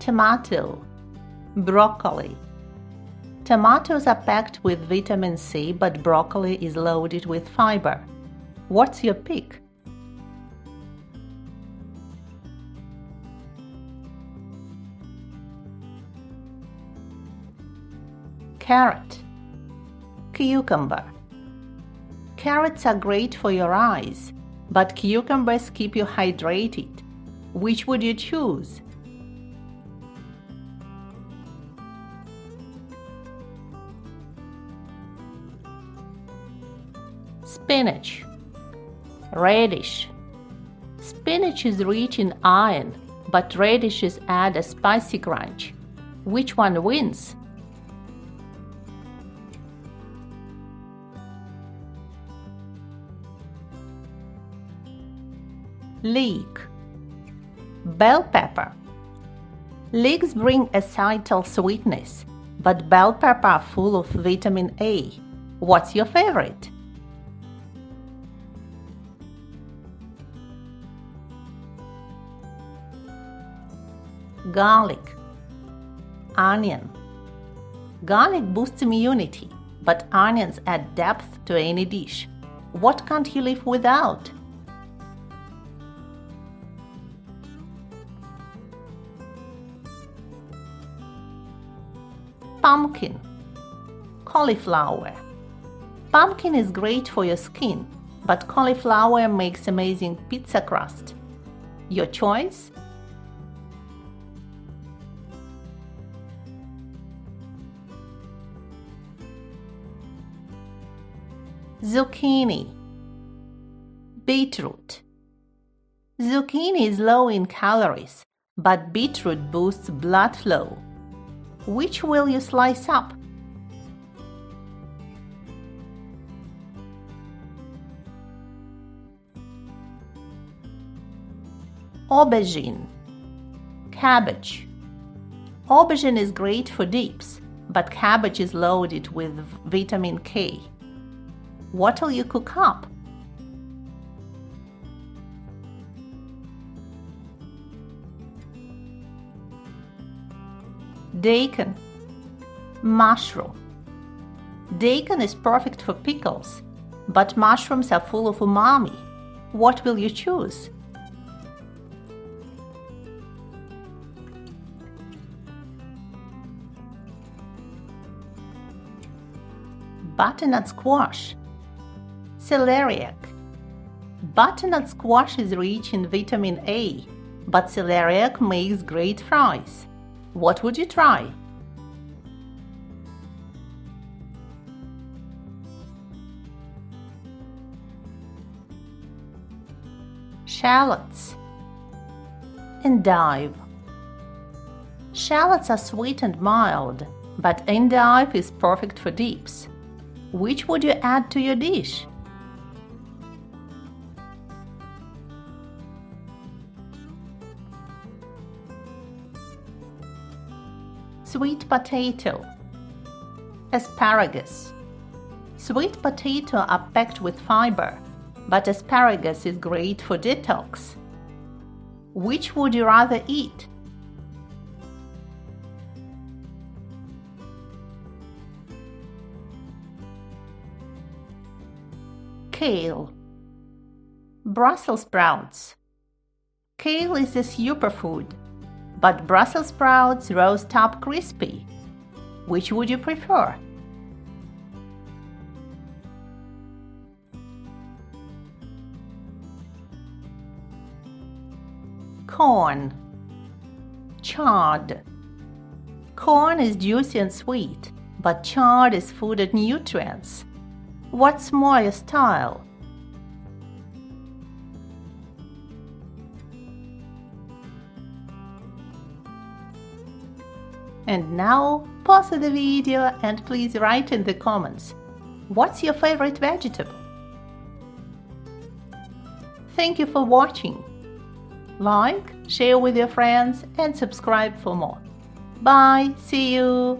Tomato, broccoli. Tomatoes are packed with vitamin C, but broccoli is loaded with fiber. What's your pick? Carrot, cucumber. Carrots are great for your eyes, but cucumbers keep you hydrated. Which would you choose? Spinach, radish. Spinach is rich in iron, but radishes add a spicy crunch. Which one wins? Leek, bell pepper. Leeks bring acetyl sweetness, but bell pepper are full of vitamin A. What's your favorite? Garlic, onion. Garlic boosts immunity, but onions add depth to any dish. What can't you live without? Pumpkin, cauliflower. Pumpkin is great for your skin, but cauliflower makes amazing pizza crust. Your choice? Zucchini, beetroot. Zucchini is low in calories, but beetroot boosts blood flow. Which will you slice up? Aubergine, cabbage. Aubergine is great for dips, but cabbage is loaded with vitamin K. What'll you cook up? Daikon, mushroom. Daikon is perfect for pickles, but mushrooms are full of umami. What will you choose? Butternut squash, celeriac. Butternut squash is rich in vitamin A, but celeriac makes great fries. What would you try? Shallots, endive. Shallots are sweet and mild, but endive is perfect for dips. Which would you add to your dish? Sweet potato, asparagus. Sweet potato are packed with fiber, but asparagus is great for detox. Which would you rather eat? Kale, Brussels sprouts. Kale is a superfood, but Brussels sprouts roast up crispy. Which would you prefer? Corn, chard. Corn is juicy and sweet, but chard is food and nutrients. What's more your style? And now, pause the video and please write in the comments, what's your favorite vegetable? Thank you for watching. Like, share with your friends and subscribe for more. Bye, see you!